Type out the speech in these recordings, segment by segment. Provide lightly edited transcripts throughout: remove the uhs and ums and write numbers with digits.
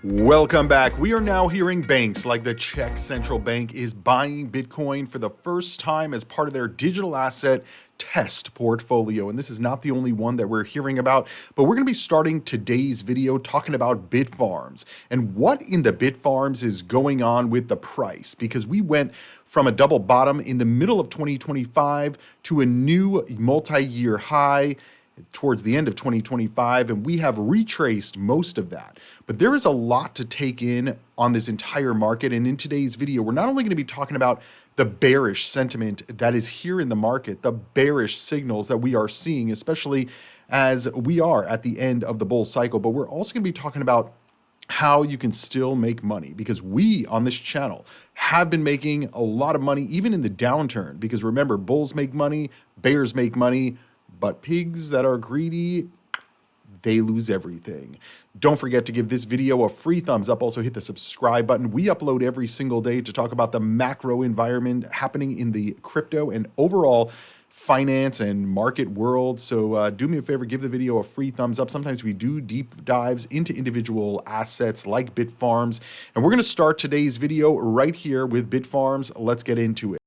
Welcome back. We are now hearing banks like the Czech Central Bank is buying Bitcoin for the first time as part of their digital asset test portfolio. And this is not the only one that we're hearing about, but we're going to be starting today's video talking about Bitfarms and what in the Bitfarms is going on with the price, because we went from a double bottom in the middle of 2025 to a new multi-year high towards the end of 2025, and we have retraced most of that. But there is a lot to take in on this entire market, and in today's video, we're not only going to be talking about the bearish sentiment that is here in the market, the bearish signals that we are seeing, especially as we are at the end of the bull cycle, but we're also going to be talking about how you can still make money, because we on this channel have been making a lot of money even in the downturn, because remember, bulls make money, bears make money, but pigs that are greedy, they lose everything. Don't forget to give this video a free thumbs up. Also hit the subscribe button. We upload every single day to talk about the macro environment happening in the crypto and overall finance and market world. So do me a favor, give the video a free thumbs up. Sometimes we do deep dives into individual assets like Bitfarms. And we're going to start today's video right here with Bitfarms. Let's get into it.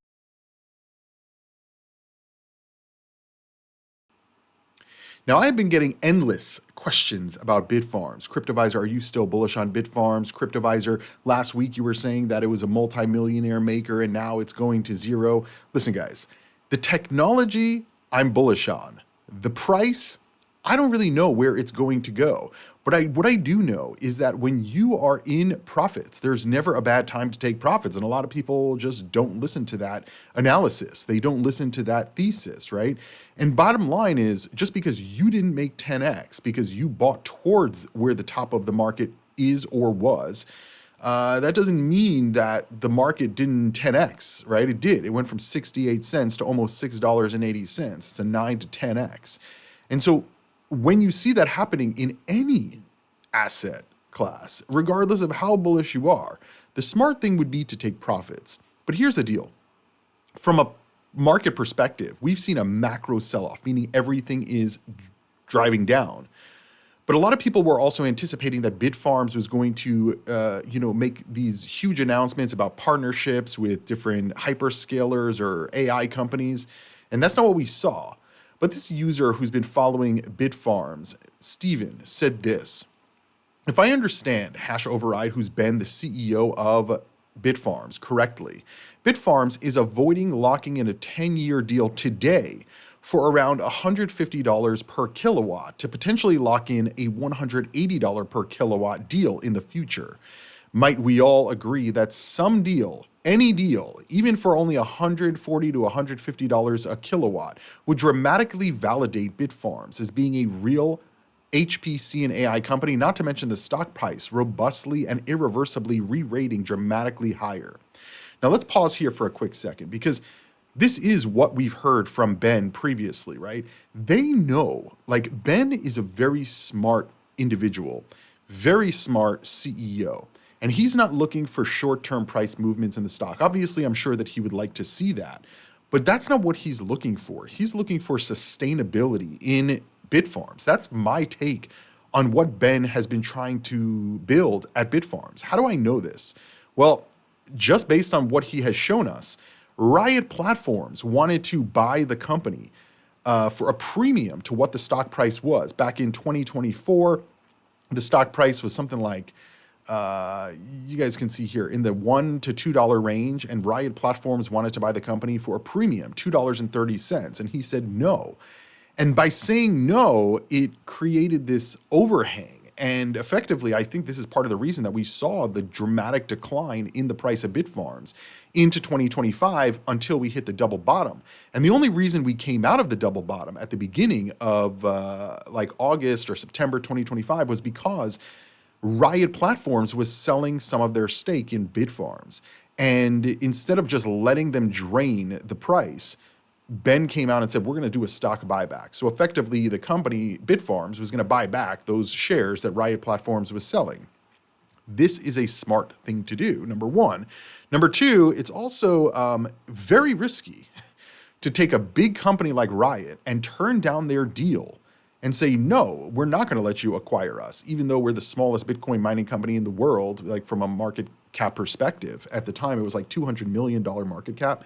Now, I have been getting endless questions about Bitfarms. Cryptoviser, are you still bullish on Bitfarms? Cryptoviser, last week you were saying that it was a multi-millionaire maker and now it's going to zero. Listen, guys, the technology I'm bullish on. The price, I don't really know where it's going to go. But what I do know is that when you are in profits, there's never a bad time to take profits. And a lot of people just don't listen to that analysis. They don't listen to that thesis, right? And bottom line is, just because you didn't make 10x, because you bought towards where the top of the market is or was, that doesn't mean that the market didn't 10x, right? It did. It went from 68 cents to almost $6.80. It's a 9 to 10x. And so when you see that happening in any asset class, regardless of how bullish you are, the smart thing would be to take profits. But here's the deal. From a market perspective, we've seen a macro sell-off, meaning everything is driving down. But a lot of people were also anticipating that Bitfarms was going to, make these huge announcements about partnerships with different hyperscalers or AI companies. And that's not what we saw. But this user who's been following Bitfarms, Steven, said this: if I understand Hash Override, who's been the CEO of Bitfarms, correctly, Bitfarms is avoiding locking in a 10-year deal today for around $150 per kilowatt to potentially lock in a $180 per kilowatt deal in the future. Might we all agree that some deal, any deal, even for only $140 to $150 a kilowatt, would dramatically validate Bitfarms as being a real HPC and AI company, not to mention the stock price robustly and irreversibly re-rating dramatically higher? Now let's pause here for a quick second, because this is what we've heard from Ben previously, right? They know, like, Ben is a very smart individual, very smart CEO. And he's not looking for short-term price movements in the stock. Obviously, I'm sure that he would like to see that, but that's not what he's looking for. He's looking for sustainability in Bitfarms. That's my take on what Ben has been trying to build at Bitfarms. How do I know this? Well, just based on what he has shown us, Riot Platforms wanted to buy the company for a premium to what the stock price was. Back in 2024, the stock price was something like, you guys can see here, in the $1 to $2 range, and Riot Platforms wanted to buy the company for a premium, $2.30, and he said no. And by saying no, it created this overhang. And effectively, I think this is part of the reason that we saw the dramatic decline in the price of Bitfarms into 2025 until we hit the double bottom. And the only reason we came out of the double bottom at the beginning of like August or September 2025 was because Riot Platforms was selling some of their stake in Bitfarms. And instead of just letting them drain the price, Ben came out and said, we're going to do a stock buyback. So effectively, the company, Bitfarms, was going to buy back those shares that Riot Platforms was selling. This is a smart thing to do, number one. Number two, it's also very risky to take a big company like Riot and turn down their deal and say, no, we're not going to let you acquire us, even though we're the smallest Bitcoin mining company in the world, like from a market cap perspective. At the time, it was like $200 million market cap.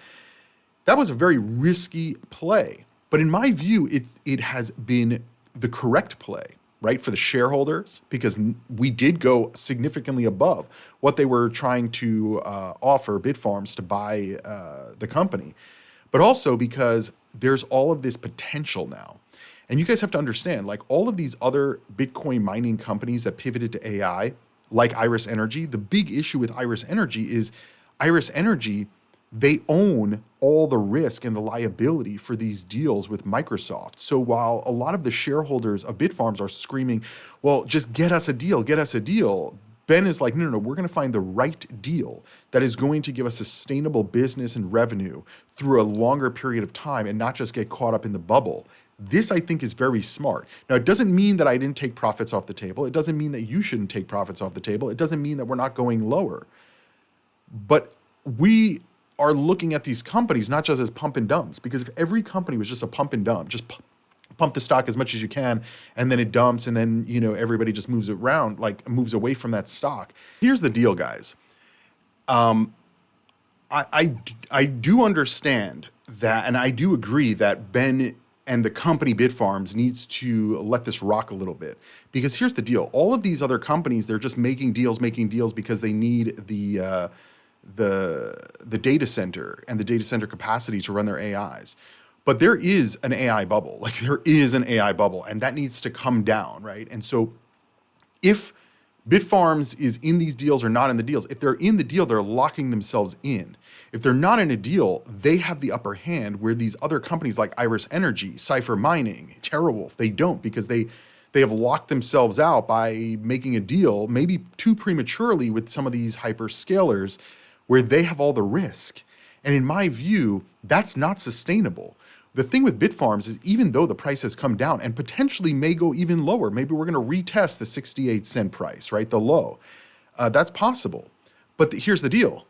That was a very risky play. But in my view, it has been the correct play, right, for the shareholders, because we did go significantly above what they were trying to offer Bitfarms to buy the company, but also because there's all of this potential now. And you guys have to understand, like all of these other Bitcoin mining companies that pivoted to AI, like Iris Energy, the big issue with Iris Energy is Iris Energy, they own all the risk and the liability for these deals with Microsoft. So while a lot of the shareholders of Bitfarms are screaming, well, just get us a deal, Ben is like, no, we're going to find the right deal that is going to give us sustainable business and revenue through a longer period of time and not just get caught up in the bubble. This, I think, is very smart. Now, it doesn't mean that I didn't take profits off the table. It doesn't mean that you shouldn't take profits off the table. It doesn't mean that we're not going lower. But we are looking at these companies not just as pump and dumps, because if every company was just a pump and dump, just pump the stock as much as you can, and then it dumps, and then everybody just moves around, like moves away from that stock. Here's the deal, guys. I do understand that, and I do agree that Ben and the company Bitfarms needs to let this rock a little bit, because here's the deal: all of these other companies, they're just making deals because they need the data center and the data center capacity to run their AIs. But there is an AI bubble, and that needs to come down, right? And so if Bitfarms is in these deals or not in the deals, if they're in the deal, they're locking themselves in. If they're not in a deal, they have the upper hand, where these other companies like Iris Energy, Cypher Mining, TeraWulf, they don't, because they have locked themselves out by making a deal, maybe too prematurely, with some of these hyperscalers, where they have all the risk. And in my view, that's not sustainable. The thing with Bitfarms is, even though the price has come down and potentially may go even lower, maybe we're going to retest the 68-cent price, right? The low. That's possible. But here's the deal.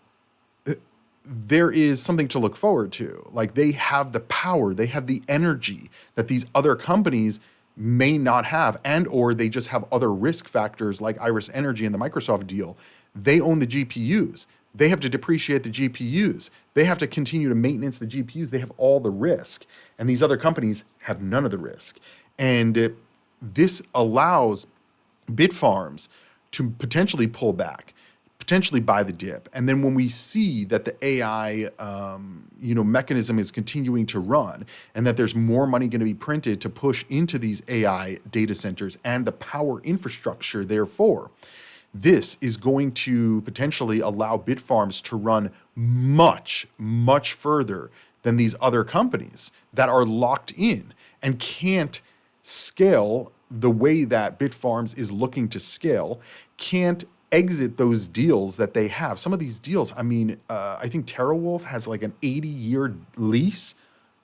There is something to look forward to. Like, they have the power, they have the energy that these other companies may not have, and or they just have other risk factors like Iris Energy and the Microsoft deal. They own the GPUs. They have to depreciate the GPUs. They have to continue to maintenance the GPUs. They have all the risk. And these other companies have none of the risk. And this allows Bitfarms to potentially pull back, potentially buy the dip. And then when we see that the AI mechanism is continuing to run, and that there's more money going to be printed to push into these AI data centers and the power infrastructure, therefore, this is going to potentially allow Bitfarms to run much, much further than these other companies that are locked in and can't scale the way that Bitfarms is looking to scale, can't exit those deals that they have. Some of these deals, I think TeraWulf has like an 80-year lease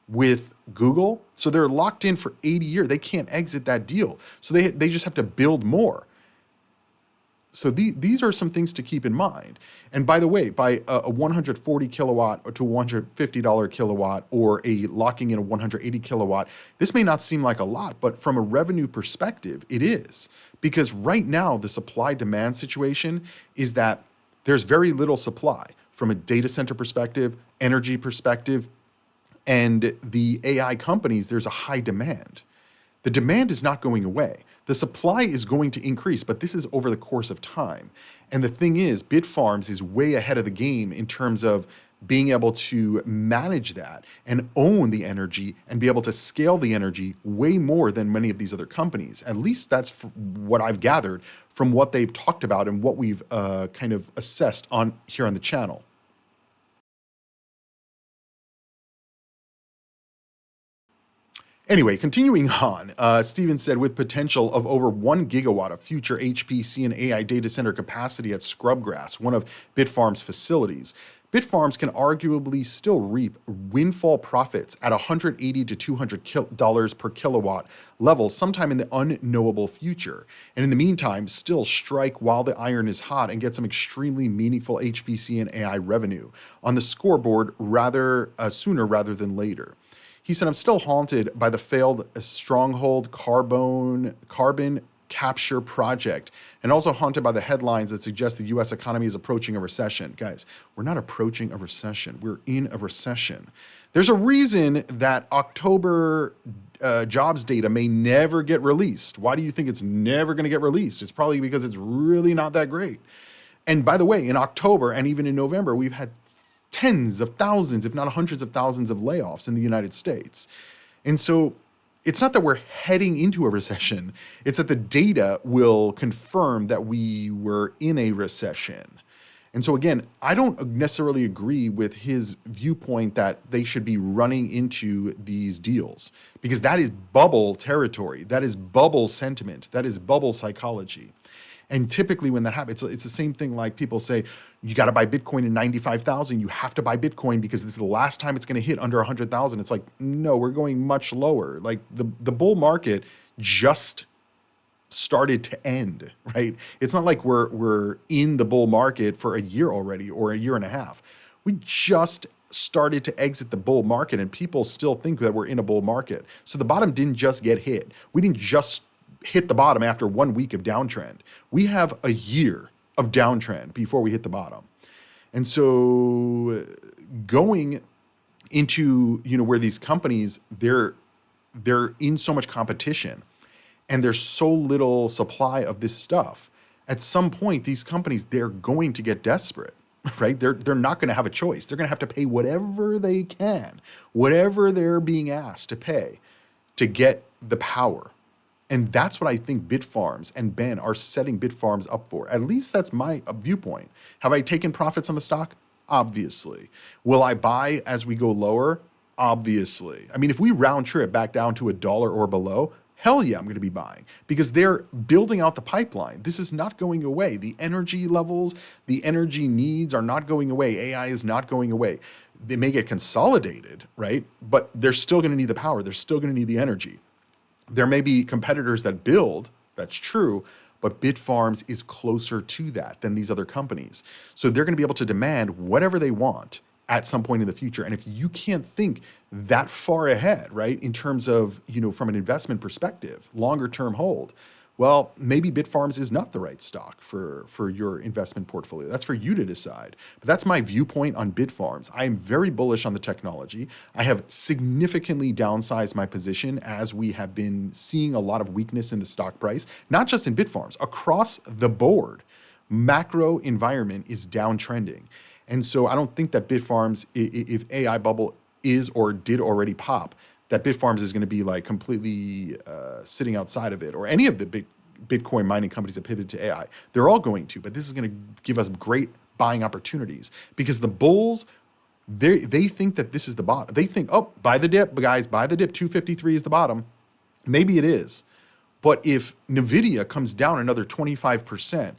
with Google. So they're locked in for 80 years. They can't exit that deal. So they just have to build more. So these are some things to keep in mind. And by the way, by a 140 kilowatt or to $150 kilowatt, or a locking in a 180 kilowatt, this may not seem like a lot, but from a revenue perspective, it is. Because right now, the supply-demand situation is that there's very little supply from a data center perspective, energy perspective, and the AI companies, there's a high demand. The demand is not going away. The supply is going to increase, but this is over the course of time. And the thing is, Bitfarms is way ahead of the game in terms of being able to manage that and own the energy and be able to scale the energy way more than many of these other companies. At least that's what I've gathered from what they've talked about and what we've kind of assessed on here on the channel. Anyway, continuing on, Steven said, with potential of over 1 gigawatt of future HPC and AI data center capacity at Scrubgrass, one of Bitfarms' facilities, Bitfarms can arguably still reap windfall profits at $180 to $200 per kilowatt levels sometime in the unknowable future. And in the meantime, still strike while the iron is hot and get some extremely meaningful HPC and AI revenue on the scoreboard sooner rather than later. He said, I'm still haunted by the failed Stronghold carbon capture project, and also haunted by the headlines that suggest the US economy is approaching a recession. Guys, we're not approaching a recession. We're in a recession. There's a reason that October jobs data may never get released. Why do you think it's never going to get released? It's probably because it's really not that great. And by the way, in October and even in November, we've had tens of thousands, if not hundreds of thousands of layoffs in the United States. And so it's not that we're heading into a recession, it's that the data will confirm that we were in a recession. And so again, I don't necessarily agree with his viewpoint that they should be running into these deals, because that is bubble territory, that is bubble sentiment, that is bubble psychology. And typically when that happens, it's the same thing like people say, you got to buy Bitcoin in 95,000. You have to buy Bitcoin because this is the last time it's going to hit under 100,000. It's like, no, we're going much lower. Like the bull market just started to end, right? It's not like we're in the bull market for a year already or a year and a half. We just started to exit the bull market, and people still think that we're in a bull market. So the bottom didn't just get hit. We didn't just hit the bottom after 1 week of downtrend. We have a year of downtrend before we hit the bottom. And so going into, where these companies, they're in so much competition and there's so little supply of this stuff. At some point, these companies, they're going to get desperate, right? They're not going to have a choice. They're going to have to pay whatever they can, whatever they're being asked to pay to get the power. And that's what I think Bitfarms and Ben are setting Bitfarms up for. At least that's my viewpoint. Have I taken profits on the stock? Obviously. Will I buy as we go lower? Obviously. I mean, if we round trip back down to $1 or below, hell yeah, I'm going to be buying, because they're building out the pipeline. This is not going away. The energy levels, the energy needs are not going away. AI is not going away. They may get consolidated, right? But they're still going to need the power. They're still going to need the energy. There may be competitors that build, that's true, but Bitfarms is closer to that than these other companies. So they're going to be able to demand whatever they want at some point in the future. And if you can't think that far ahead, right, in terms of, from an investment perspective, longer term hold, well, maybe Bitfarms is not the right stock for your investment portfolio. That's for you to decide. But that's my viewpoint on Bitfarms. I am very bullish on the technology. I have significantly downsized my position as we have been seeing a lot of weakness in the stock price, not just in Bitfarms, across the board. Macro environment is downtrending. And so I don't think that Bitfarms, if AI bubble is or did already pop, that Bitfarms is going to be like completely sitting outside of it, or any of the big Bitcoin mining companies that pivot to AI. They're all going to, but this is going to give us great buying opportunities, because the bulls, they think that this is the bottom. They think, oh, buy the dip, guys, buy the dip. 253 is the bottom. Maybe it is. But if NVIDIA comes down another 25%,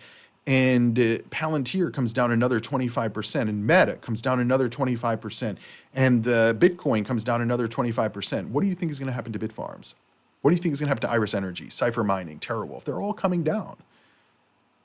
and Palantir comes down another 25%, and Meta comes down another 25%, and Bitcoin comes down another 25%. What do you think is going to happen to Bitfarms? What do you think is going to happen to Iris Energy, Cypher Mining, TeraWolf? They're all coming down.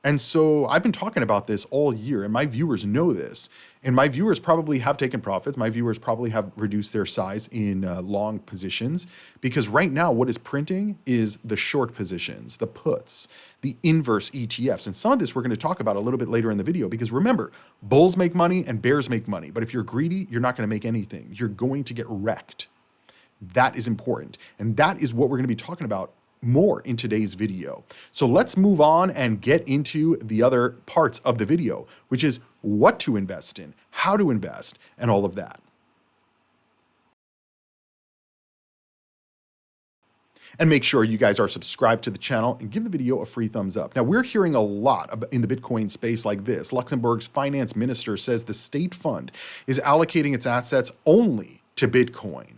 And so I've been talking about this all year, and my viewers know this. And my viewers probably have taken profits. My viewers probably have reduced their size in long positions, because right now what is printing is the short positions, the puts, the inverse ETFs. And some of this we're going to talk about a little bit later in the video, because remember, bulls make money and bears make money. But if you're greedy, you're not going to make anything. You're going to get wrecked. That is important. And that is what we're going to be talking about more in today's video. So let's move on and get into the other parts of the video, which is what to invest in, how to invest, and all of that. And make sure you guys are subscribed to the channel and give the video a free thumbs up. Now, we're hearing a lot in the Bitcoin space like this. Luxembourg's finance minister says the state fund is allocating its assets only to Bitcoin.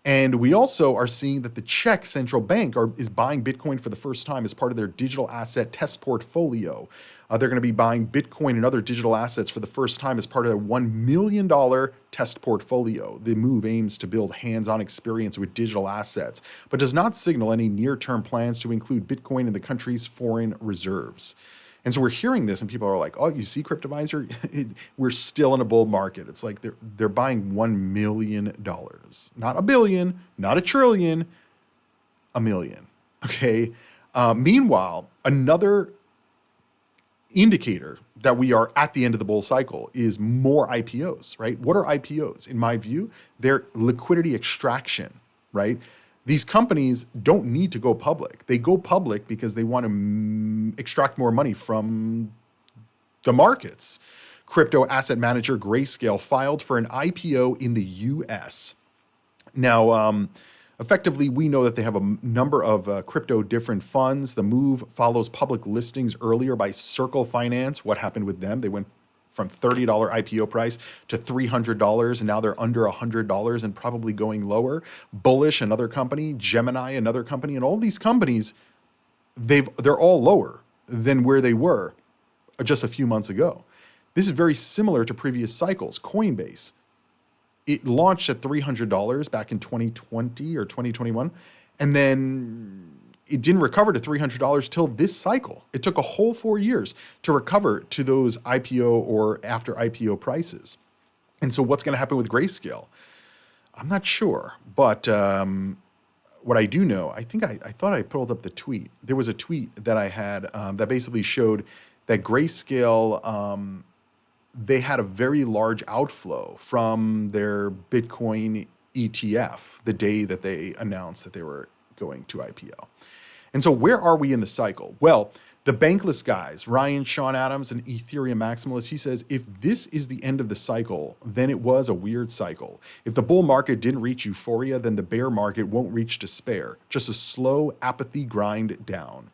And we also are seeing that the Czech central bank is buying Bitcoin for the first time as part of their digital asset test portfolio. They're going to be buying Bitcoin and other digital assets for the first time as part of their $1 million test portfolio. The move aims to build hands-on experience with digital assets, but does not signal any near-term plans to include Bitcoin in the country's foreign reserves. And so we're hearing this, and people are like, "Oh, you see, Cryptoviser, we're still in a bull market." It's like they're buying $1 million, not a billion, not a trillion, a million. Okay. Meanwhile, another indicator that we are at the end of the bull cycle is more IPOs, right? What are IPOs? In my view, they're liquidity extraction, right? These companies don't need to go public. They go public because they want to extract more money from the markets. Crypto asset manager Grayscale filed for an IPO in the US. Now, effectively, we know that they have a number of crypto different funds. The move follows public listings earlier by Circle Finance. What happened with them? They went from $30 IPO price to $300, and now they're under $100 and probably going lower. Bullish, another company, Gemini, another company, and all these companies, they're all lower than where they were just a few months ago. This is very similar to previous cycles. Coinbase, it launched at $300 back in 2020 or 2021, and then it didn't recover to $300 till this cycle. It took a whole 4 years to recover to those IPO or after IPO prices. And so what's going to happen with Grayscale? I'm not sure, but what I do know, I think I thought I pulled up the tweet. There was a tweet that I had that basically showed that Grayscale, they had a very large outflow from their Bitcoin ETF the day that they announced that they were going to IPO. And so where are we in the cycle? Well, the bankless guys, Ryan, Sean Adams, and Ethereum maximalist, he says, if this is the end of the cycle, then it was a weird cycle. If the bull market didn't reach euphoria, then the bear market won't reach despair. Just a slow apathy grind down.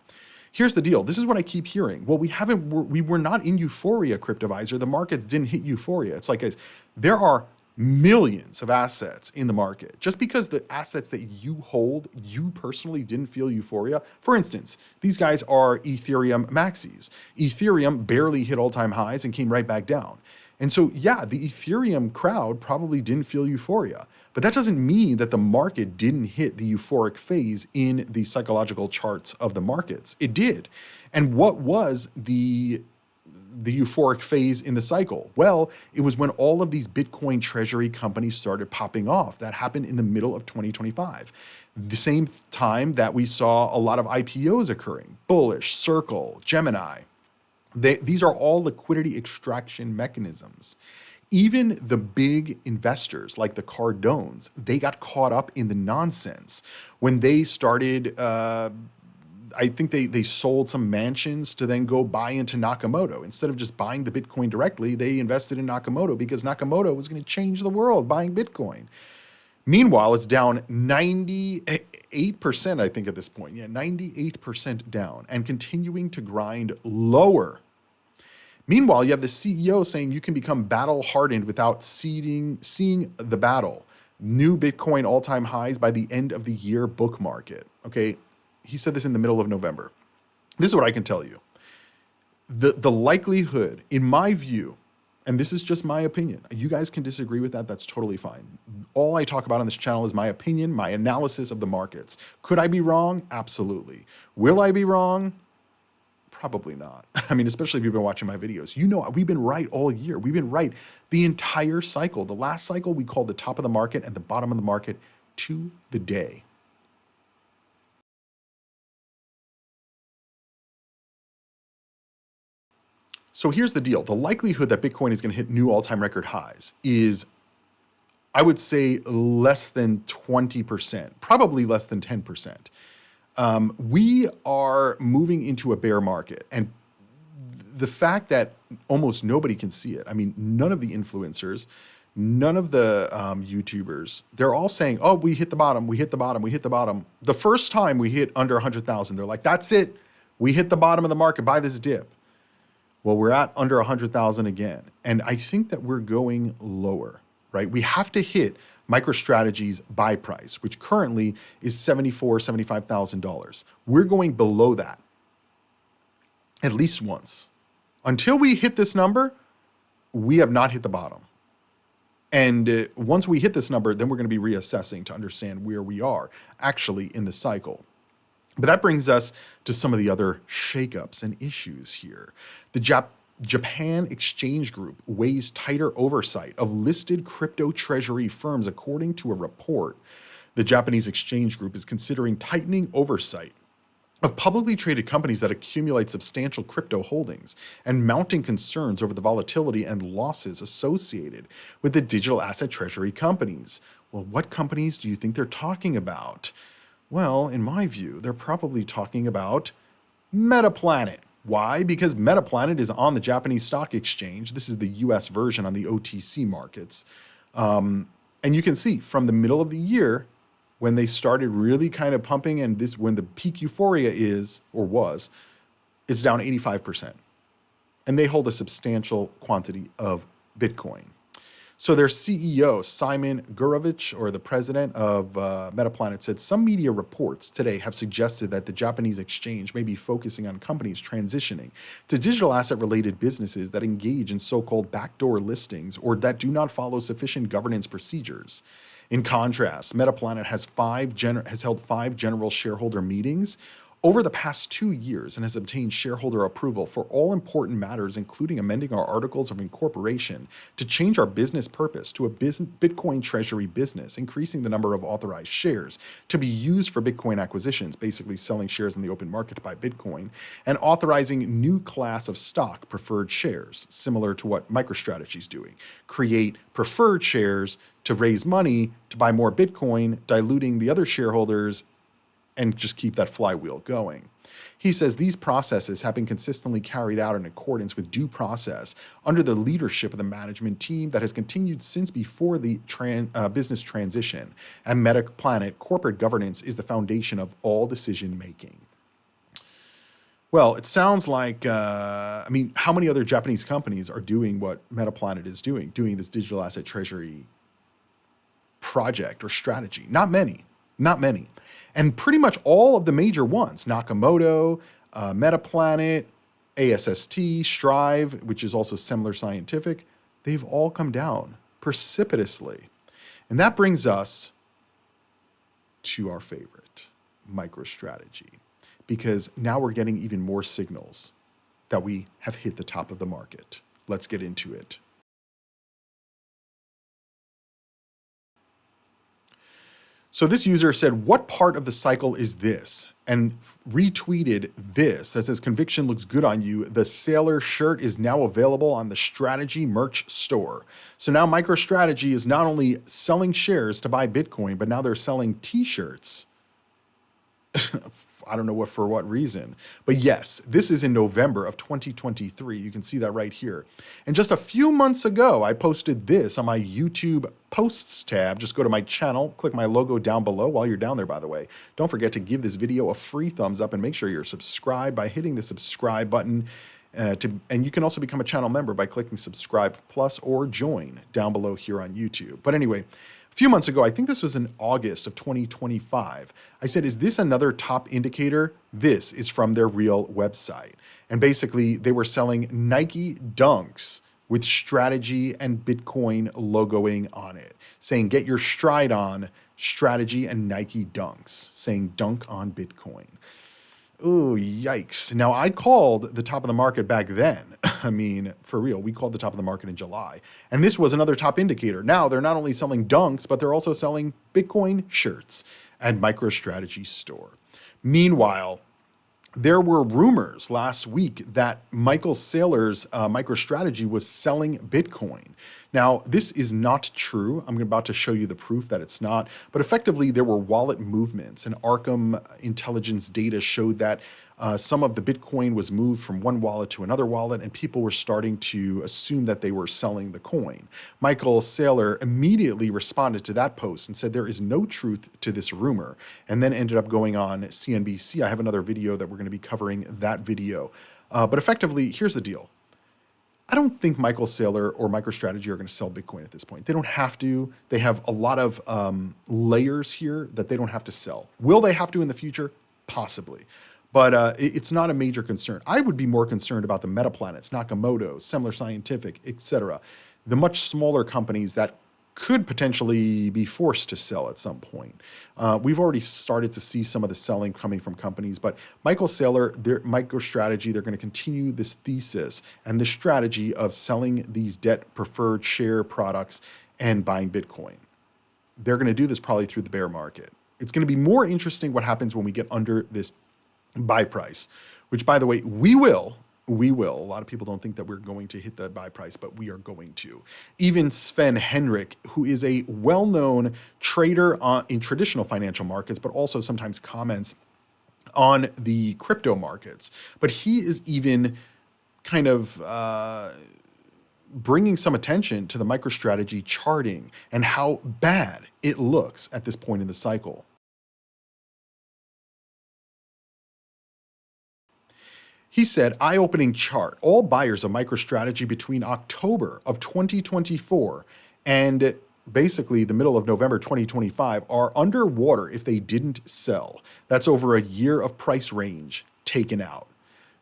Here's the deal. This is what I keep hearing. Well, we were not in euphoria, Cryptoviser. The markets didn't hit euphoria. It's like, guys, there are millions of assets in the market. Just because the assets that you hold, you personally didn't feel euphoria. For instance, these guys are Ethereum maxis. Ethereum barely hit all-time highs and came right back down. And so, yeah, the Ethereum crowd probably didn't feel euphoria, but that doesn't mean that the market didn't hit the euphoric phase in the psychological charts of the markets. It did. And what was the euphoric phase in the cycle? Well, it was when all of these Bitcoin treasury companies started popping off. That happened in the middle of 2025. The same time that we saw a lot of IPOs occurring, Bullish, Circle, Gemini. These are all liquidity extraction mechanisms. Even the big investors like the Cardones, they got caught up in the nonsense when they started, I think they sold some mansions to then go buy into Nakamoto. Instead of just buying the Bitcoin directly, they invested in Nakamoto because Nakamoto was going to change the world buying Bitcoin. Meanwhile, it's down 98%, I think, at this point. Yeah, 98% down and continuing to grind lower. Meanwhile, you have the CEO saying you can become battle hardened without seeing the battle. New Bitcoin all-time highs by the end of the year book market. Okay, he said this in the middle of November. This is what I can tell you. The likelihood, in my view, and this is just my opinion, you guys can disagree with that, that's totally fine. All I talk about on this channel is my opinion, my analysis of the markets. Could I be wrong? Absolutely. Will I be wrong? Probably not. I mean, especially if you've been watching my videos. You know, we've been right all year. We've been right the entire cycle. The last cycle we called the top of the market and the bottom of the market to the day. So here's the deal. The likelihood that Bitcoin is going to hit new all-time record highs is, I would say, less than 20%, probably less than 10%. We are moving into a bear market, and the fact that almost nobody can see it. I mean, none of the influencers, none of the YouTubers, they're all saying, oh, we hit the bottom, we hit the bottom, we hit the bottom. The first time we hit under 100,000, they're like, that's it. We hit the bottom of the market, buy this dip. Well, we're at under 100,000 again. And I think that we're going lower, right? We have to hit MicroStrategy's buy price, which currently is $74,000, $75,000. We're going below that at least once. Until we hit this number, we have not hit the bottom. And once we hit this number, then we're going to be reassessing to understand where we are actually in the cycle. But that brings us to some of the other shakeups and issues here. The Japan Exchange Group weighs tighter oversight of listed crypto treasury firms, according to a report. The Japanese Exchange Group is considering tightening oversight of publicly traded companies that accumulate substantial crypto holdings and mounting concerns over the volatility and losses associated with the digital asset treasury companies. Well, what companies do you think they're talking about? Well, in my view, they're probably talking about Metaplanet. Why? Because Metaplanet is on the Japanese stock exchange. This is the US version on the OTC markets. And you can see from the middle of the year, when they started really kind of pumping, and this when the peak euphoria is or was, it's down 85%. And they hold a substantial quantity of Bitcoin. So their CEO, Simon Gurovich, or the president of Metaplanet, said some media reports today have suggested that the Japanese exchange may be focusing on companies transitioning to digital asset-related businesses that engage in so-called backdoor listings or that do not follow sufficient governance procedures. In contrast, Metaplanet has held 5 general shareholder meetings over the past 2 years and has obtained shareholder approval for all important matters, including amending our articles of incorporation to change our business purpose to a Bitcoin treasury business, increasing the number of authorized shares to be used for Bitcoin acquisitions, basically selling shares in the open market to buy Bitcoin, and authorizing new class of stock preferred shares, similar to what MicroStrategy is doing. Create preferred shares to raise money to buy more Bitcoin, diluting the other shareholders, and just keep that flywheel going. He says these processes have been consistently carried out in accordance with due process under the leadership of the management team that has continued since before the business transition, and Metaplanet corporate governance is the foundation of all decision making. Well, it sounds like, how many other Japanese companies are doing what Metaplanet is doing this digital asset treasury project or strategy? Not many. And pretty much all of the major ones, Nakamoto, Metaplanet, ASST, Strive, which is also Semler Scientific, they've all come down precipitously. And that brings us to our favorite, MicroStrategy, because now we're getting even more signals that we have hit the top of the market. Let's get into it. So this user said, what part of the cycle is this? And retweeted this that says, conviction looks good on you. The Sailor shirt is now available on the Strategy merch store. So now MicroStrategy is not only selling shares to buy Bitcoin, but now they're selling t-shirts. I don't know for what reason. But yes, this is in November of 2023. You can see that right here. And just a few months ago, I posted this on my YouTube posts tab. Just go to my channel, click my logo down below. While you're down there, by the way, don't forget to give this video a free thumbs up and make sure you're subscribed by hitting the subscribe button. And you can also become a channel member by clicking subscribe plus or join down below here on YouTube. But anyway, a few months ago, I think this was in August of 2025, I said, is this another top indicator? This is from their real website. And basically, they were selling Nike Dunks with Strategy and Bitcoin logoing on it, saying, get your stride on, Strategy and Nike Dunks, saying dunk on Bitcoin. Ooh, yikes. Now, I called the top of the market back then. I mean, for real, we called the top of the market in July. And this was another top indicator. Now, they're not only selling dunks, but they're also selling Bitcoin shirts at MicroStrategy store. Meanwhile, there were rumors last week that Michael Saylor's MicroStrategy was selling Bitcoin. Now, this is not true. I'm about to show you the proof that it's not. But effectively, there were wallet movements, and Arkham intelligence data showed that some of the Bitcoin was moved from one wallet to another wallet, and people were starting to assume that they were selling the coin. Michael Saylor immediately responded to that post and said there is no truth to this rumor, and then ended up going on CNBC. I have another video that we're going to be covering that video. But effectively, here's the deal. I don't think Michael Saylor or MicroStrategy are going to sell Bitcoin at this point. They don't have to. They have a lot of layers here that they don't have to sell. Will they have to in the future? Possibly. But it's not a major concern. I would be more concerned about the Metaplanets, Nakamoto, Semler Scientific, etc. The much smaller companies that could potentially be forced to sell at some point. We've already started to see some of the selling coming from companies, but Michael Saylor, their MicroStrategy, they're going to continue this thesis and this strategy of selling these debt preferred share products and buying Bitcoin. They're going to do this probably through the bear market. It's going to be more interesting what happens when we get under this buy price, which, by the way, we will. We will. A lot of people don't think that we're going to hit the buy price, but we are going to. Even Sven Henrik, who is a well-known trader in traditional financial markets, but also sometimes comments on the crypto markets. But he is even kind of bringing some attention to the MicroStrategy charting and how bad it looks at this point in the cycle. He said, eye-opening chart. All buyers of MicroStrategy between October of 2024 and basically the middle of November 2025 are underwater if they didn't sell. That's over a year of price range taken out.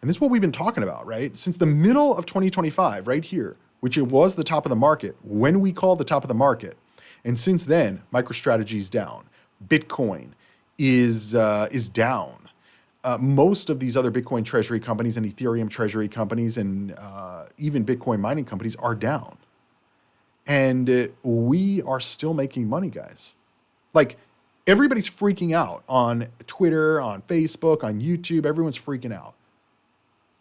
And this is what we've been talking about, right? Since the middle of 2025, right here, which it was the top of the market when we called the top of the market. And since then, MicroStrategy is down. Bitcoin is down. Most of these other Bitcoin treasury companies and Ethereum treasury companies and even Bitcoin mining companies are down. And we are still making money, guys. Like, everybody's freaking out on Twitter, on Facebook, on YouTube. Everyone's freaking out.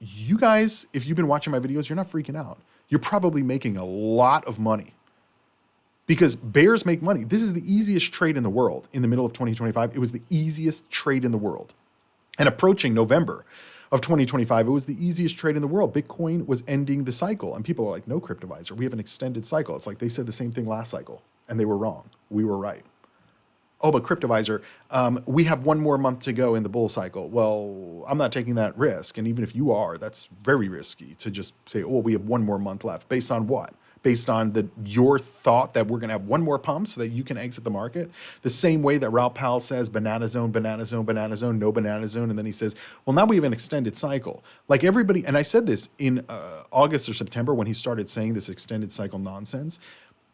You guys, if you've been watching my videos, you're not freaking out. You're probably making a lot of money. Because bears make money. This is the easiest trade in the world in the middle of 2025. It was the easiest trade in the world. And approaching November of 2025, it was the easiest trade in the world. Bitcoin was ending the cycle. And people are like, no, Cryptoviser, we have an extended cycle. It's like they said the same thing last cycle, and they were wrong. We were right. Oh, but Cryptoviser, we have one more month to go in the bull cycle. Well, I'm not taking that risk. And even if you are, that's very risky to just say, oh, we have one more month left. Based on what? Based on your thought that we're going to have one more pump so that you can exit the market? The same way that Raoul Pal says, banana zone, banana zone, banana zone, no banana zone. And then he says, well, now we have an extended cycle. Like everybody, and I said this in August or September when he started saying this extended cycle nonsense.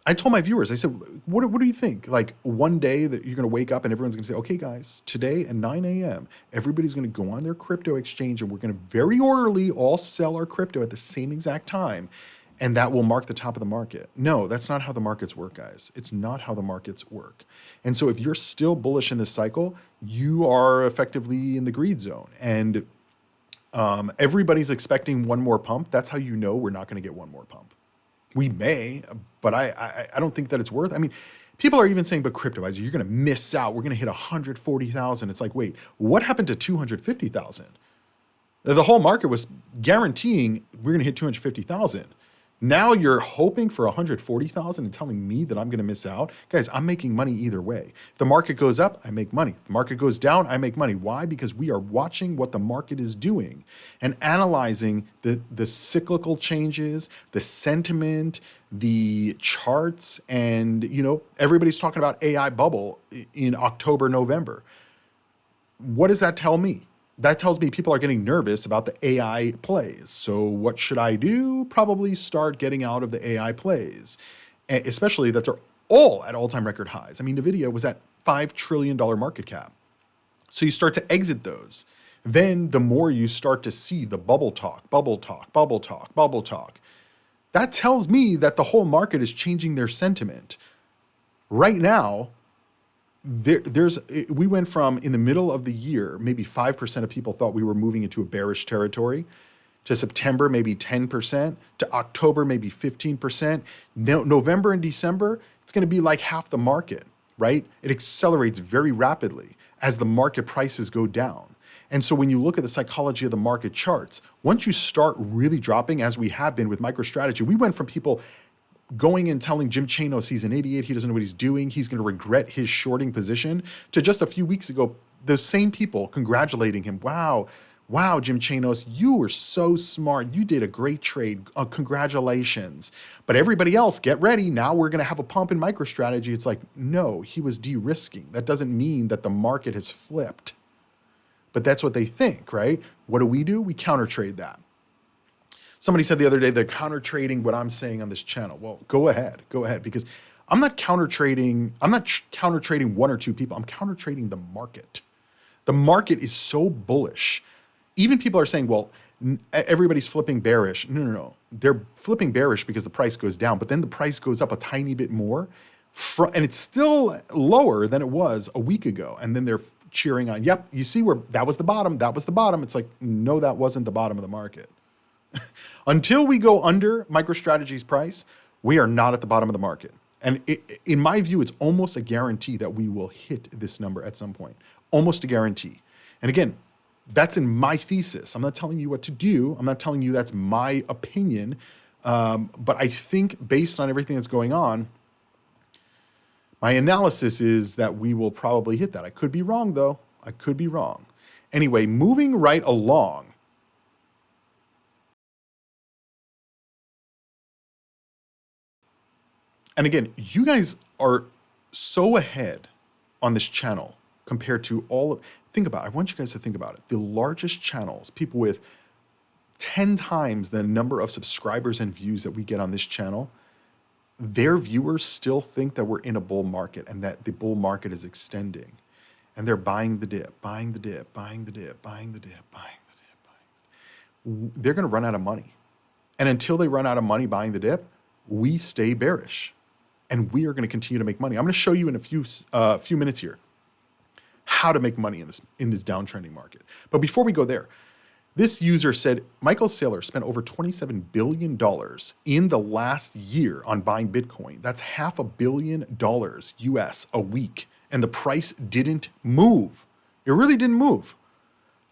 I told my viewers, I said, what do you think? Like one day that you're going to wake up and everyone's going to say, okay, guys, today at 9 a.m., everybody's going to go on their crypto exchange and we're going to very orderly all sell our crypto at the same exact time. And that will mark the top of the market. No, that's not how the markets work, guys. It's not how the markets work. And so if you're still bullish in this cycle, you are effectively in the greed zone. And everybody's expecting one more pump. That's how you know we're not going to get one more pump. We may, but I don't think that it's worth. I mean, people are even saying, but Cryptoviser, you're going to miss out. We're going to hit 140,000. It's like, wait, what happened to 250,000? The whole market was guaranteeing we're going to hit 250,000. Now you're hoping for 140,000 and telling me that I'm going to miss out? Guys, I'm making money either way. If the market goes up, I make money. If the market goes down, I make money. Why? Because we are watching what the market is doing and analyzing the cyclical changes, the sentiment, the charts, and everybody's talking about AI bubble in October, November. What does that tell me? That tells me people are getting nervous about the AI plays. So what should I do? Probably start getting out of the AI plays, especially that they're all at all-time record highs. I mean, NVIDIA was at $5 trillion market cap. So you start to exit those. Then the more you start to see the bubble talk, bubble talk, bubble talk, bubble talk, that tells me that the whole market is changing their sentiment. Right now, we went from in the middle of the year, maybe 5% of people thought we were moving into a bearish territory, to September, maybe 10%, to October, maybe 15%. November and December, it's going to be like half the market, right? It accelerates very rapidly as the market prices go down. And so when you look at the psychology of the market charts, once you start really dropping, as we have been with MicroStrategy, we went from people going and telling Jim Chanos he's an idiot, he doesn't know what he's doing, he's going to regret his shorting position, to just a few weeks ago, those same people congratulating him. Wow, Jim Chanos, you were so smart. You did a great trade. Congratulations. But everybody else, get ready. Now we're going to have a pump in MicroStrategy. It's like, no, he was de-risking. That doesn't mean that the market has flipped. But that's what they think, right? What do? We counter trade that. Somebody said the other day they're counter trading what I'm saying on this channel. Well, go ahead, because I'm not counter trading. I'm not counter trading one or two people. I'm counter trading the market. The market is so bullish. Even people are saying, well, everybody's flipping bearish. No, no, no. They're flipping bearish because the price goes down, but then the price goes up a tiny bit more. And it's still lower than it was a week ago. And then they're cheering on, yep, you see where that was the bottom. That was the bottom. It's like, no, that wasn't the bottom of the market. Until we go under MicroStrategy's price, we are not at the bottom of the market. And in my view, it's almost a guarantee that we will hit this number at some point. Almost a guarantee. And again, that's in my thesis. I'm not telling you what to do. I'm not telling you that's my opinion. But I think based on everything that's going on, my analysis is that we will probably hit that. I could be wrong, though. I could be wrong. Anyway, moving right along. And again, you guys are so ahead on this channel compared to think about it. I want you guys to think about it. The largest channels, people with 10 times the number of subscribers and views that we get on this channel, their viewers still think that we're in a bull market and that the bull market is extending. And they're buying the dip, buying the dip, buying the dip, buying the dip, buying the dip, buying the dip. They're going to run out of money. And until they run out of money buying the dip, we stay bearish. And we are going to continue to make money. I'm going to show you in a few minutes here how to make money in this downtrending market. But before we go there, this user said Michael Saylor spent over $27 billion in the last year on buying Bitcoin. That's $500 million US a week. And the price didn't move. It really didn't move.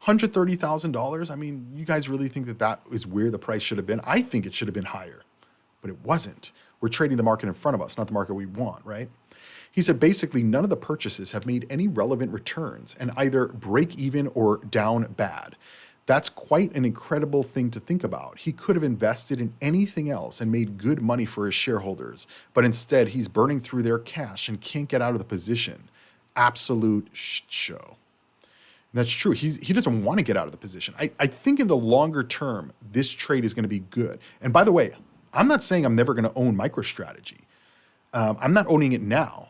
$130,000. I mean, you guys really think that that is where the price should have been? I think it should have been higher, but it wasn't. We're trading the market in front of us, not the market we want, right? He said basically none of the purchases have made any relevant returns and either break even or down bad. That's quite an incredible thing to think about. He could have invested in anything else and made good money for his shareholders, but instead he's burning through their cash and can't get out of the position. Absolute show. And that's true. He doesn't want to get out of the position. I think in the longer term, this trade is going to be good. And by the way, I'm not saying I'm never going to own MicroStrategy. I'm not owning it now.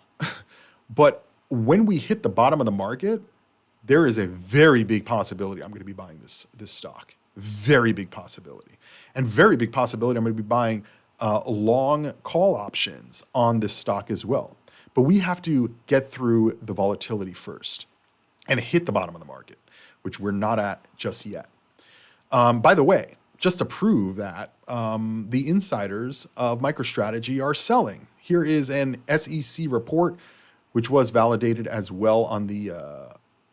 But when we hit the bottom of the market, there is a very big possibility I'm going to be buying this stock. Very big possibility. And very big possibility I'm going to be buying long call options on this stock as well. But we have to get through the volatility first and hit the bottom of the market, which we're not at just yet. By the way, just to prove that the insiders of MicroStrategy are selling. Here is an SEC report, which was validated as well on the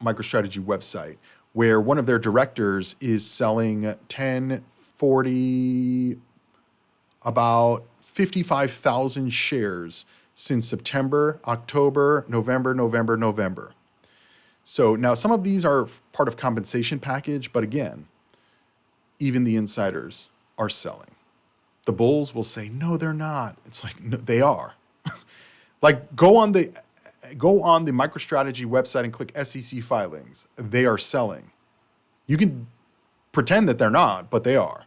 MicroStrategy website, where one of their directors is selling 1040, about 55,000 shares since September, October, November. So now some of these are part of compensation package, but again, even the insiders are selling. The bulls will say, no, they're not. It's like, no, they are. Like go on the MicroStrategy website and click SEC filings. They are selling. You can pretend that they're not, but they are.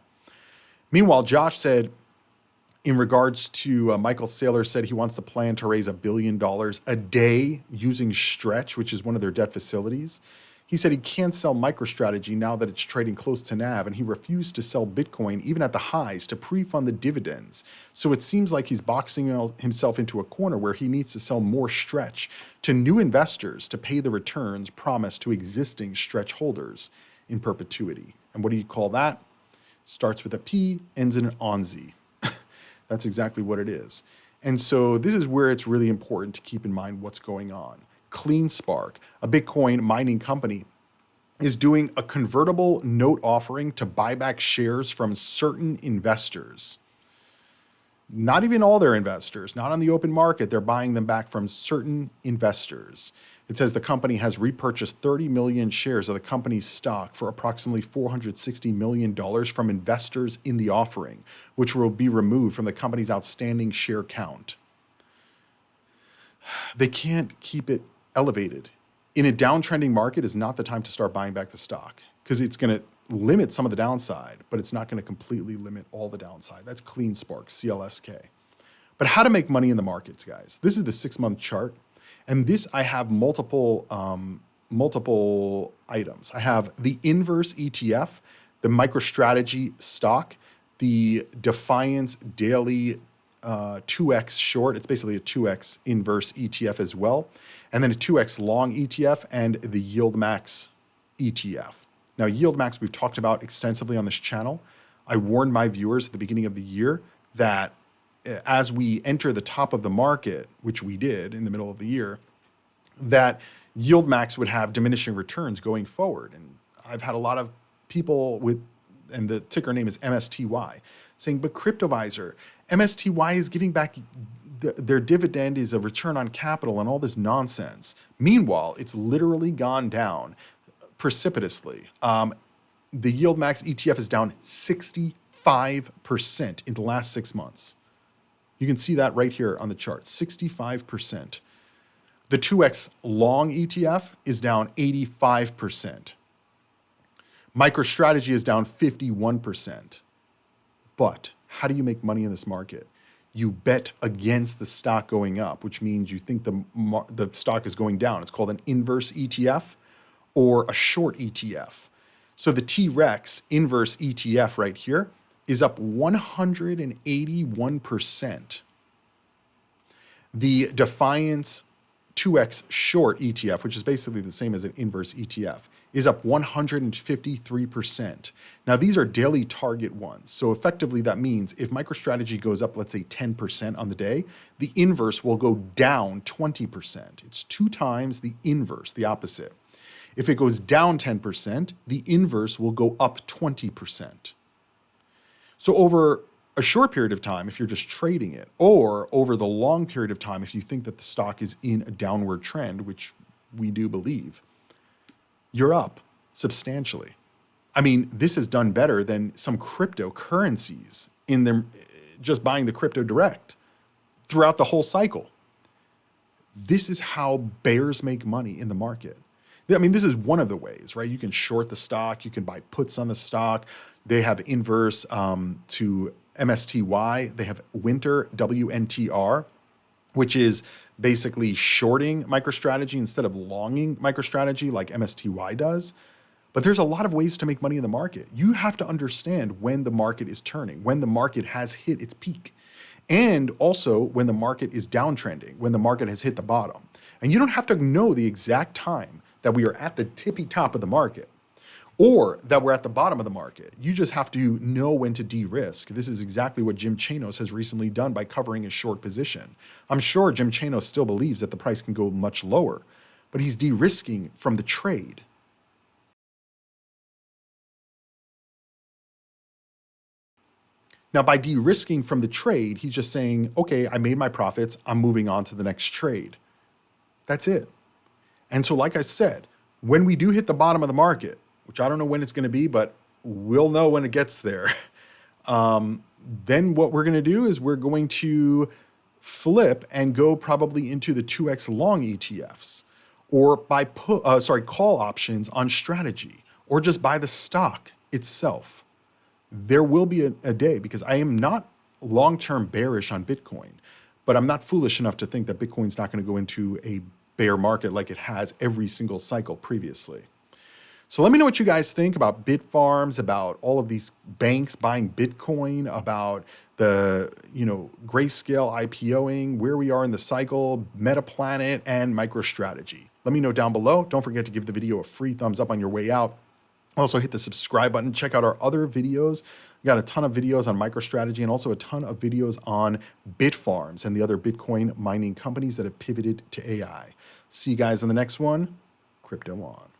Meanwhile, Josh said, in regards to Michael Saylor said he wants to plan to raise $1 billion a day using Stretch, which is one of their debt facilities. He said he can't sell MicroStrategy now that it's trading close to NAV, and he refused to sell Bitcoin even at the highs to pre-fund the dividends. So it seems like he's boxing himself into a corner where he needs to sell more Stretch to new investors to pay the returns promised to existing Stretch holders in perpetuity. And what do you call that? Starts with a P, ends in an ONZ. That's exactly what it is. And so this is where it's really important to keep in mind what's going on. CleanSpark, a Bitcoin mining company, is doing a convertible note offering to buy back shares from certain investors. Not even all their investors, not on the open market. They're buying them back from certain investors. It says the company has repurchased 30 million shares of the company's stock for approximately $460 million from investors in the offering, which will be removed from the company's outstanding share count. They can't keep it elevated. In a downtrending market is not the time to start buying back the stock because it's going to limit some of the downside, but it's not going to completely limit all the downside. That's CleanSpark, CLSK. But how to make money in the markets, guys. This is the 6-month chart. And this, I have multiple items. I have the inverse ETF, the MicroStrategy stock, the Defiance daily 2x short. It's basically a 2x inverse ETF as well. And then a 2x long ETF and the Yield Max ETF. Now, Yield Max we've talked about extensively on this channel. I warned my viewers at the beginning of the year that as we enter the top of the market, which we did in the middle of the year, that Yield Max would have diminishing returns going forward. And I've had a lot of people with, and the ticker name is MSTY, saying, but Cryptoviser, MSTY is giving back, their dividend is a return on capital and all this nonsense. Meanwhile, it's literally gone down precipitously. The Yield Max ETF is down 65% in the last 6 months. You can see that right here on the chart, 65%. The 2x long ETF is down 85%. MicroStrategy is down 51%. But how do you make money in this market? You bet against the stock going up, which means you think the stock is going down. It's called an inverse ETF or a short ETF. So the T-Rex inverse ETF right here is up 181%. The Defiance 2x short ETF, which is basically the same as an inverse ETF, is up 153%. Now, these are daily target ones. So effectively, that means if MicroStrategy goes up, let's say 10% on the day, the inverse will go down 20%. It's 2 times the inverse, the opposite. If it goes down 10%, the inverse will go up 20%. So over a short period of time, if you're just trading it, or over the long period of time, if you think that the stock is in a downward trend, which we do believe, you're up substantially. I mean, this has done better than some cryptocurrencies in them just buying the crypto direct throughout the whole cycle. This is how bears make money in the market. I mean, this is one of the ways, right? You can short the stock, you can buy puts on the stock. They have inverse to MSTY. They have winter WNTR, which is basically shorting MicroStrategy instead of longing MicroStrategy like MSTY does. But there's a lot of ways to make money in the market. You have to understand when the market is turning, when the market has hit its peak, and also when the market is downtrending, when the market has hit the bottom. And you don't have to know the exact time that we are at the tippy top of the market or that we're at the bottom of the market. You just have to know when to de-risk. This is exactly what Jim Chanos has recently done by covering his short position. I'm sure Jim Chanos still believes that the price can go much lower, but he's de-risking from the trade. Now, by de-risking from the trade, he's just saying, okay, I made my profits, I'm moving on to the next trade. That's it. And so, like I said, when we do hit the bottom of the market, which I don't know when it's going to be, but we'll know when it gets there, then what we're going to do is we're going to flip and go probably into the 2x long ETFs or buy call options on strategy or just buy the stock itself. There will be a day, because I am not long-term bearish on Bitcoin, but I'm not foolish enough to think that Bitcoin's not going to go into a bear market like it has every single cycle previously. So let me know what you guys think about Bitfarms, about all of these banks buying Bitcoin, about the, Grayscale IPOing, where we are in the cycle, MetaPlanet, and MicroStrategy. Let me know down below. Don't forget to give the video a free thumbs up on your way out. Also hit the subscribe button. Check out our other videos. We got a ton of videos on MicroStrategy and also a ton of videos on Bitfarms and the other Bitcoin mining companies that have pivoted to AI. See you guys in the next one. Crypto on.